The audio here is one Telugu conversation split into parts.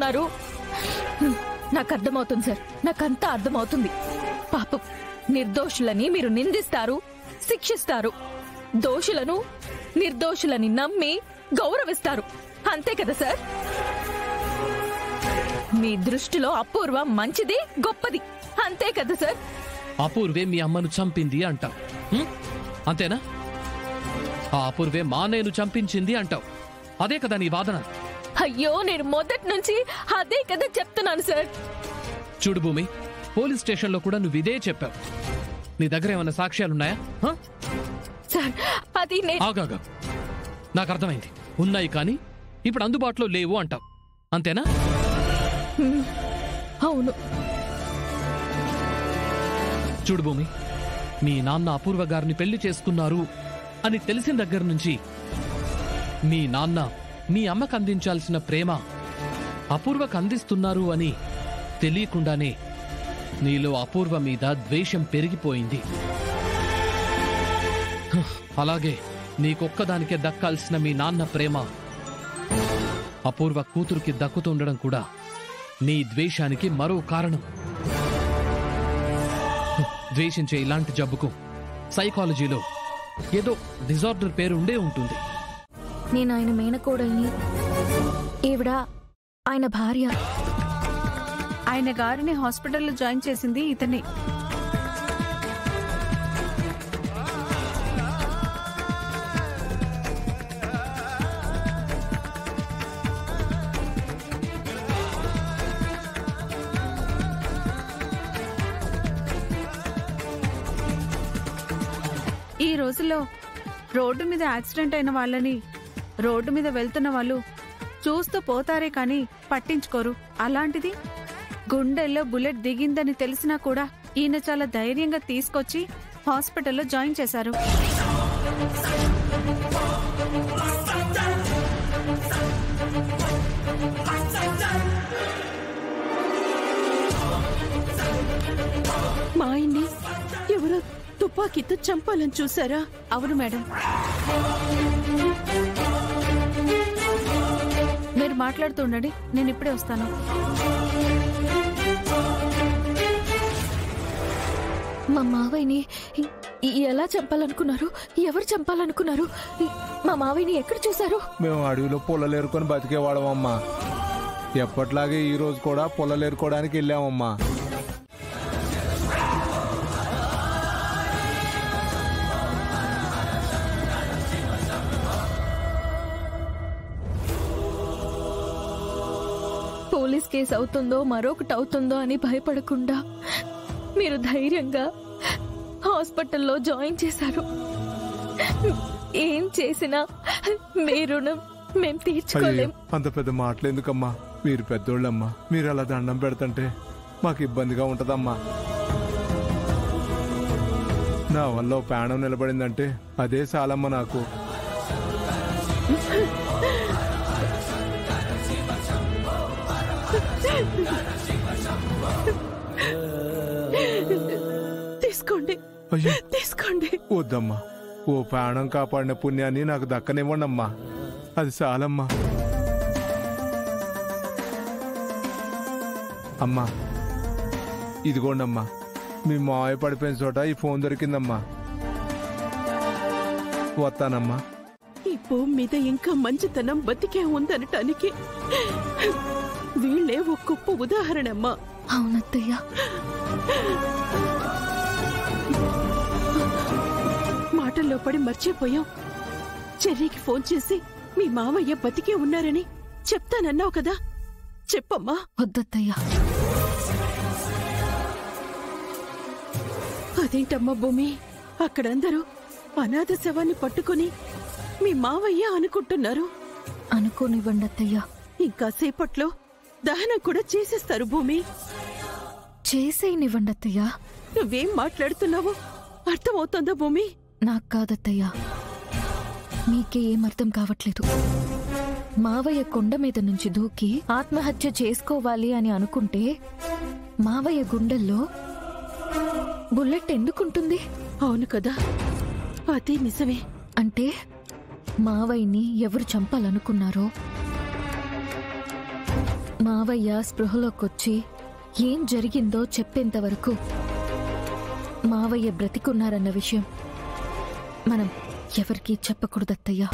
చేస్తున్నారు? నాకు అర్థమవుతుంది సార్, నాకంతా అర్థమవుతుంది. పాపం నిర్దోషులని మీరు నిందిస్తారు, శిక్షిస్తారు. దోషులను నిర్దోషులని నమ్మి గౌరవిస్తారు. అంతే కదా సార్? మీ దృష్టిలో అపూర్వ మంచిది, గొప్పది. అంతే కదా సార్? అపూర్వే మీ అమ్మను చంపింది అంటావు, అంతేనా? ఆ అపూర్వే మా నేను చంపించింది అంటావు. అదే కదా నీ వాదన? అయ్యో, నేను మొదటి నుంచి అదే కదా చెప్తున్నాను సార్. చూడు భూమి, పోలీస్ స్టేషన్లో కూడా నువ్వు ఇదే చెప్పావు. నీ దగ్గర ఏమైనా సాక్ష్యాలున్నాయా? సార్ అది ఆగాగా, నాకు అర్థమైంది. ఉన్నాయి కానీ ఇప్పుడు అందుబాటులో లేవు అంటావు, అంతేనా? అవును. చూడు భూమి, మీ నాన్న అపూర్వ గారిని పెళ్లి చేసుకున్నారు అని తెలిసిన దగ్గర నుంచి మీ నాన్న మీ అమ్మకు అందించాల్సిన ప్రేమ అపూర్వకు అందిస్తున్నారు అని తెలియకుండానే నీలో అపూర్వ మీద ద్వేషం పెరిగిపోయింది. అలాగే నీకొక్కదానికే దక్కాల్సిన మీ నాన్న ప్రేమ అపూర్వ కూతురుకి దక్కుతుండడం కూడా నీ ద్వేషానికి మరో కారణం. ద్వేషించే ఇలాంటి జబ్బుకు సైకాలజీలో ఏదో డిజార్డర్ పేరు ఉండే ఉంటుంది. నేను ఆయన మేనకోడల్ని, ఈవిడ ఆయన భార్య. ఆయన గారిని హాస్పిటల్లో జాయిన్ చేసింది ఇతనే. ఈ రోజుల్లో రోడ్డు మీద యాక్సిడెంట్ అయిన వాళ్ళని రోడ్డు మీద వెళ్తున్న వాళ్ళు చూస్తూ పోతారే కానీ పట్టించుకోరు. అలాంటిది గుండెల్లో బుల్లెట్ దిగిందని తెలిసినా కూడా ఈయన చాలా ధైర్యంగా తీసుకొచ్చి హాస్పిటల్లో జాయిన్ చేశారు. మా ఆయన్ని ఎవరో తుపాకీతో చంపాలని చూసారా? అవును మేడం. మీరు మాట్లాడుతుండండి, నేను ఇప్పుడే వస్తాను. మా మావయ్యని ఎలా చంపాలనుకున్నారు? ఎవరు చంపాలనుకున్నారు? మా మావయ్యని ఎక్కడ చూశారు? మేము అడవిలో పొల్లలేరుకొని బతికేవాడమమ్మా. ఎప్పట్లాగే ఈ రోజు కూడా పొల్లలేరుకోవడానికి వెళ్ళామమ్మా. పోలీస్ కేసు అవుతుందో మరొకటి అవుతుందో అని భయపడకుండా మీరు ధైర్యంగా హాస్పిటల్లో జాయిన్ చేశారు. ఏం చేసినా మీ రుణం మేం తీర్చుకోలేం. అంత పెద్ద మాటలు ఎందుకమ్మా? మీరు పెద్దోళ్ళమ్మా. మీరు అలా దండం పెడుతుంటే మాకు ఇబ్బందిగా ఉంటదమ్మా. నా వల్ల ప్రాణం నిలబడిందంటే అదే చాలమ్మా నాకు. తీసుకోండి, అయ్యో తీసుకోండి. వద్దమ్మా, ఓ ప్రాణం కాపాడిన పుణ్యాన్ని నాకు దక్కనివ్వండమ్మా. అది చాలమ్మా. అమ్మా ఇదిగోండమ్మా, మీ మావయ్య పడిపోయిన చోట ఈ ఫోన్ దొరికిందమ్మా. వస్తానమ్మా. ఈ భూమి మీద ఇంకా మంచితనం బతికే ఉందనటానికి వీళ్ళే ఒక గొప్ప ఉదాహరణమ్మా. అవునత్తయ్య. మాటల్లో పడి మర్చిపోయాం. చెర్రీకి ఫోన్ చేసి మీ మావయ్య బతికే ఉన్నారని చెప్తానన్నావు కదా, చెప్పమ్మా. వద్దత్తయ్య. అదేంటమ్మా భూమి, అక్కడందరూ అనాథ శవాన్ని పట్టుకుని మీ మావయ్య అనుకుంటున్నారు. అనుకోనివ్వండి అత్తయ్య. ఇంకా సేపట్లో దహనం కూడా చేసేస్తారు భూమి. చేసేయనివ్వండి అత్తయ్య. నువ్వేం మాట్లాడుతున్నావో అర్థమవుతుందా భూమి? నాకు కాదత్తయ్య, మీకే ఏం అర్థం కావట్లేదు. మావయ్య కొండ మీద నుంచి దూకి ఆత్మహత్య చేసుకోవాలి అని అనుకుంటే మావయ్య గుండెల్లో బుల్లెట్ ఎందుకుంటుంది? అవును కదా, అదే నిజమే. అంటే మావయ్యని ఎవరు చంపాలనుకున్నారో మావయ్య స్పృహలోకొచ్చి ఏం జరిగిందో చెప్పేంత వరకు మావయ్య బ్రతికున్నారన్న విషయం మనం ఎవరికీ చెప్పకూడదత్తయ్యా.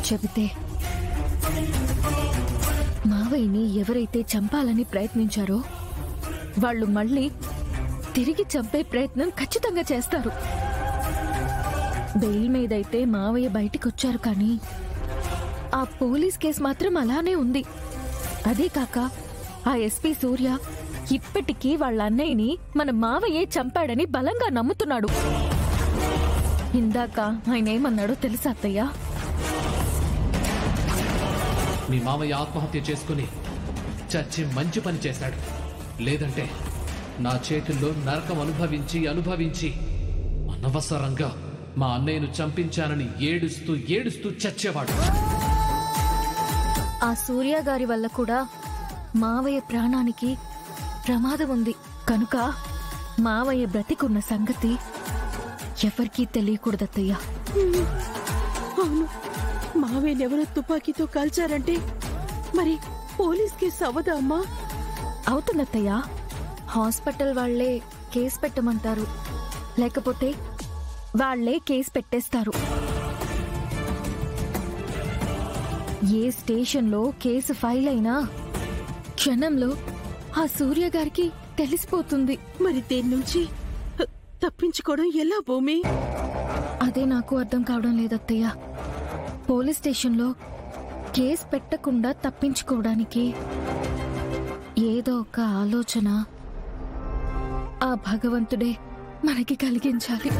చెబితే మావయ్యని ఎవరైతే చంపాలని ప్రయత్నించారో వాళ్ళు మళ్ళీ తిరిగి చంపే ప్రయత్నం ఖచ్చితంగా చేస్తారు. బెయిల్ మీదైతే మావయ్య బయటికొచ్చారు, కానీ ఆ పోలీస్ కేసు మాత్రం అలానే ఉంది. అదే కాక ఆ ఎస్పీ సూర్య ఇప్పటికీ వాళ్ళ అన్నయ్యని మన మావయ్యే చంపాడని బలంగా నమ్ముతున్నాడు. ఇందాక ఆయన ఏమన్నాడో తెలుసా అత్తయ్య? మీ మామయ్య ఆత్మహత్య చేసుకుని చచ్చి మంచి పని చేశాడు. లేదంటే నా చేతుల్లో నరకం అనుభవించి అనుభవించి అనవసరంగా మా అన్నయ్యను చంపించానని ఏడుస్తూ ఏడుస్తూ చచ్చేవాడు. ఆ సూర్య గారి వల్ల కూడా మావయ్య ప్రాణానికి ప్రమాదం ఉంది కనుక మావయ్య బ్రతికున్న సంగతి ఎవరికీ తెలియకూడదత్తయ్యా. అవును, మావేనెవరో తుపాకీతో కాల్చారంటే మరి పోలీస్ కేసు అవదా అమ్మా? అవుతుందత్తయ్యా. హాస్పిటల్ వాళ్లే కేసు పెట్టమంటారు, లేకపోతే వాళ్లే కేసు పెట్టేస్తారు. ఏ స్టేషన్లో కేసు ఫైల్ అయినా క్షణంలో ఆ సూర్య గారికి తెలిసిపోతుంది. మరి దేని నుంచి తప్పించుకోవడం ఎలా భూమి? అదే నాకు అర్థం కావడం లేదత్తయ్య. పోలీస్ స్టేషన్లో కేసు పెట్టకుండా తప్పించుకోవడానికి ఏదో ఒక ఆలోచన ఆ భగవంతుడే మనకి కలిగించాలి.